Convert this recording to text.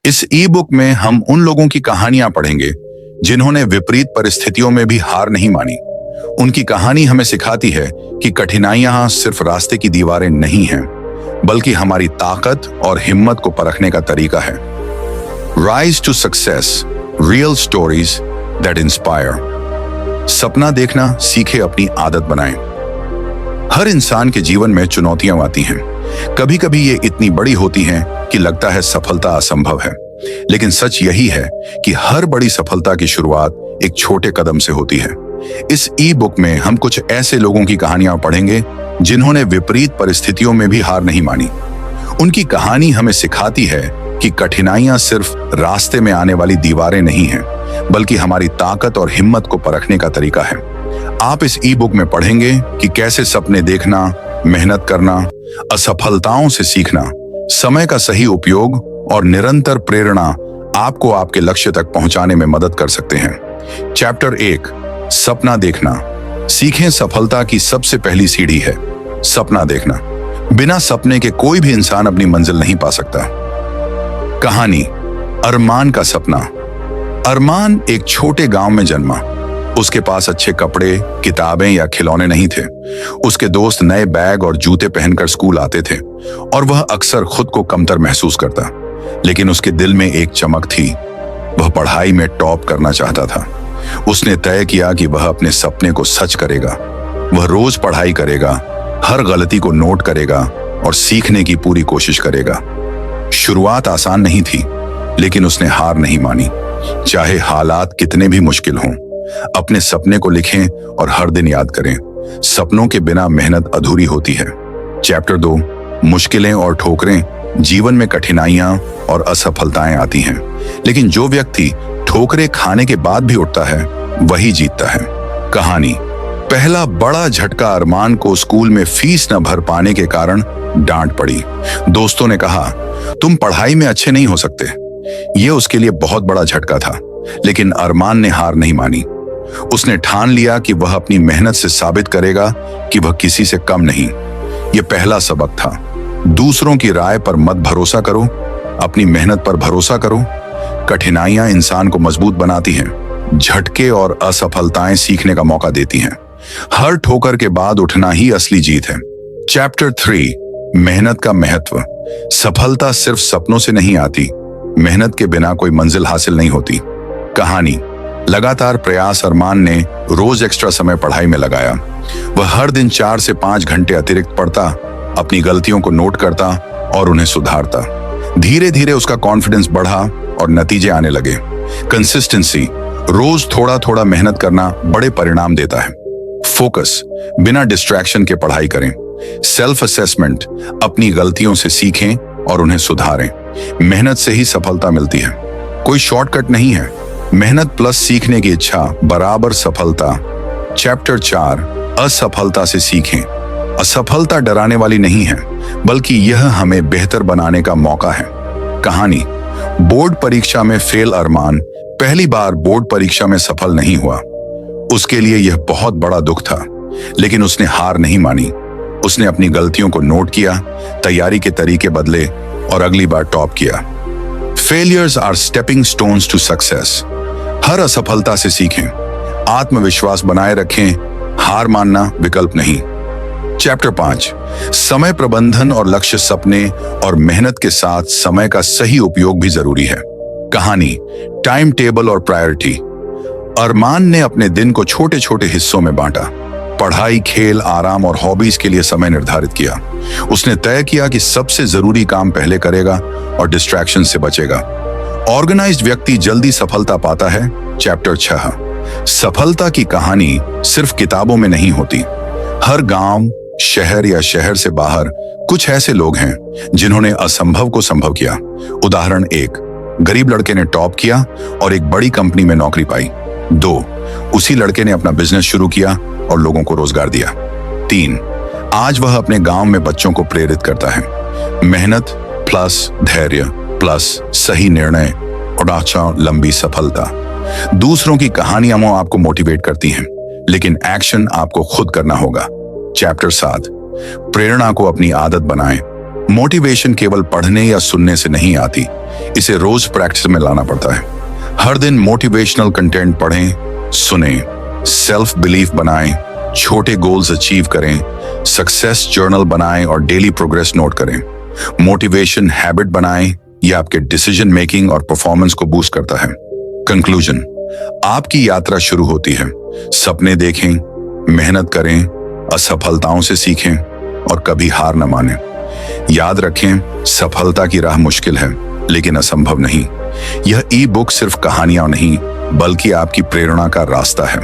इस ई बुक में हम उन लोगों की कहानियां पढ़ेंगे जिन्होंने विपरीत परिस्थितियों में भी हार नहीं मानी। उनकी कहानी हमें सिखाती है कि कठिनाइयां सिर्फ रास्ते की दीवारें नहीं हैं, बल्कि हमारी ताकत और हिम्मत को परखने का तरीका है। Rise to success, real stories that inspire. सपना देखना सीखे, अपनी आदत बनाएं। हर इंसान के जीवन में चुनौतियां आती हैं। कभी कभी ये इतनी बड़ी होती हैं कि लगता है सफलता असंभव है, लेकिन सच यही है कि हर बड़ी सफलता की शुरुआत एक छोटे कदम से होती है। इस ई बुक में हम कुछ ऐसे लोगों की कहानियां पढ़ेंगे जिन्होंने विपरीत परिस्थितियों में भी हार नहीं मानी। उनकी कहानी हमें सिखाती है कि कठिनाइयां सिर्फ रास्ते में आने वाली दीवारें नहीं हैं, बल्कि हमारी ताकत और हिम्मत को परखने का तरीका है। आप इस ई बुक में पढ़ेंगे कि कैसे सपने देखना, मेहनत करना, असफलताओं से सीखना, समय का सही उपयोग और निरंतर प्रेरणा आपको आपके लक्ष्य तक पहुंचाने में मदद कर सकते हैं। चैप्टर 1, सपना देखना। सीखें, सफलता की सबसे पहली सीढ़ी है सपना देखना। बिना सपने के कोई भी इंसान अपनी मंजिल नहीं पा सकता। कहानी, अरमान का सपना। अरमान एक छोटे गांव में जन्मा। उसके पास अच्छे कपड़े, किताबें या खिलौने नहीं थे। उसके दोस्त नए बैग और जूते पहनकर स्कूल आते थे और वह अक्सर खुद को कमतर महसूस करता। लेकिन उसके दिल में एक चमक थी। वह पढ़ाई में टॉप करना चाहता था। उसने तय किया कि वह अपने सपने को सच करेगा। वह रोज पढ़ाई करेगा, हर गलती को नोट करेगा और सीखने की पूरी कोशिश करेगा। शुरुआत आसान नहीं थी, लेकिन उसने हार नहीं मानी। चाहे हालात कितने भी मुश्किल हों, अपने सपने को लिखें और हर दिन याद करें, सपनों के बिना मेहनत अधूरी होती है। चैप्टर 2, मुश्किलें और ठोकरें। जीवन में कठिनाइयां और असफलताएं आती हैं, लेकिन जो व्यक्ति ठोकरें खाने के बाद भी उठता है, वही जीतता है। कहानी, पहला बड़ा झटका। अरमान को स्कूल में फीस न भर पाने के कारण डांट पड़ी। दोस्तों ने कहा, तुम पढ़ाई में अच्छे नहीं हो सकते। यह उसके लिए बहुत बड़ा झटका था, लेकिन अरमान ने हार नहीं मानी। उसने ठान लिया कि वह अपनी मेहनत से साबित करेगा कि वह किसी से कम नहीं। यह पहला सबक था। दूसरों की राय पर मत भरोसा करो, अपनी मेहनत पर भरोसा करो। कठिनाइयां इंसान को मजबूत बनाती हैं। झटके और असफलताएं सीखने का मौका देती हैं। हर ठोकर के बाद उठना ही असली जीत है। चैप्टर 3, मेहनत का महत्व। सफलता सिर्फ सपनों से नहीं आती। मेहनत के बिना कोई मंजिल हासिल नहीं होती। कहानी, लगातार प्रयास। अरमान ने रोज एक्स्ट्रा समय पढ़ाई में लगाया। वह हर दिन 4 से 5 घंटे अतिरिक्त पढ़ता, अपनी गलतियों को नोट करता और उन्हें सुधारता। धीरे धीरे उसका कॉन्फिडेंस बढ़ा और नतीजे आने लगे। कंसिस्टेंसी, रोज थोड़ा थोड़ा मेहनत करना बड़े परिणाम देता है। फोकस, बिना डिस्ट्रैक्शन के पढ़ाई करें। सेल्फ असेसमेंट, अपनी गलतियों से सीखें और उन्हें सुधारें। मेहनत से ही सफलता मिलती है, कोई शॉर्टकट नहीं है। मेहनत प्लस सीखने की इच्छा बराबर सफलता। चैप्टर 4, असफलता से सीखें। असफलता डराने वाली नहीं है, बल्कि यह हमें बेहतर बनाने का मौका है। कहानी, बोर्ड परीक्षा में फेल। अरमान पहली बार बोर्ड परीक्षा में सफल नहीं हुआ। उसके लिए यह बहुत बड़ा दुख था, लेकिन उसने हार नहीं मानी। उसने अपनी गलतियों को नोट किया, तैयारी के तरीके बदले और अगली बार टॉप किया। Failures are stepping stones to success. हर असफलता से सीखें, आत्मविश्वास बनाए रखें, हार मानना विकल्प नहीं। चैप्टर 5, समय प्रबंधन और लक्ष्य। सपने और मेहनत के साथ समय का सही उपयोग भी जरूरी है। कहानी, टाइम टेबल और प्रायोरिटी। अरमान ने अपने दिन को छोटे छोटे हिस्सों में बांटा। पढ़ाई, खेल, आराम और हॉबीज के लिए समय निर्धारित किया। उसने तय किया कि सबसे जरूरी काम पहले करेगा और डिस्ट्रैक्शन से बचेगा। ऑर्गेनाइज्ड व्यक्ति जल्दी सफलता पाता है। चैप्टर 6, सफलता की कहानी सिर्फ किताबों में नहीं होती। हर गांव, शहर या शहर से बाहर कुछ ऐसे लोग हैं जिन्होंने असंभव को संभव किया। उदाहरण 1, गरीब लड़के ने टॉप किया और एक बड़ी कंपनी में नौकरी पाई। 2, उसी लड़के ने अपना बिजनेस शुरू किया और लोगों को रोजगार दिया। 3, आज वह अपने गांव में बच्चों को प्रेरित करता है। मेहनत प्लस धैर्य प्लस सही निर्णय और अच्छा लंबी सफलता। दूसरों की कहानियां आपको मोटिवेट करती हैं, लेकिन एक्शन आपको खुद करना होगा। चैप्टर 7, प्रेरणा को अपनी आदत बनाएं। मोटिवेशन केवल पढ़ने या सुनने से नहीं आती, इसे रोज प्रैक्टिस में लाना पड़ता है। हर दिन मोटिवेशनल कंटेंट पढ़ें, सुने, सेल्फ बिलीफ बनाएं, छोटे गोल्स अचीव करें, सक्सेस जर्नल बनाएं और डेली प्रोग्रेस नोट करें। मोटिवेशन हैबिट बनाएं, यह आपके डिसीजन मेकिंग और परफॉर्मेंस को बूस्ट करता है। कंक्लूजन, आपकी यात्रा शुरू होती है। सपने देखें, मेहनत करें, असफलताओं से सीखें और कभी हार न मानें। याद रखें, सफलता की राह मुश्किल है लेकिन असंभव नहीं। यह ई बुक सिर्फ कहानियां नहीं बल्कि आपकी प्रेरणा का रास्ता है।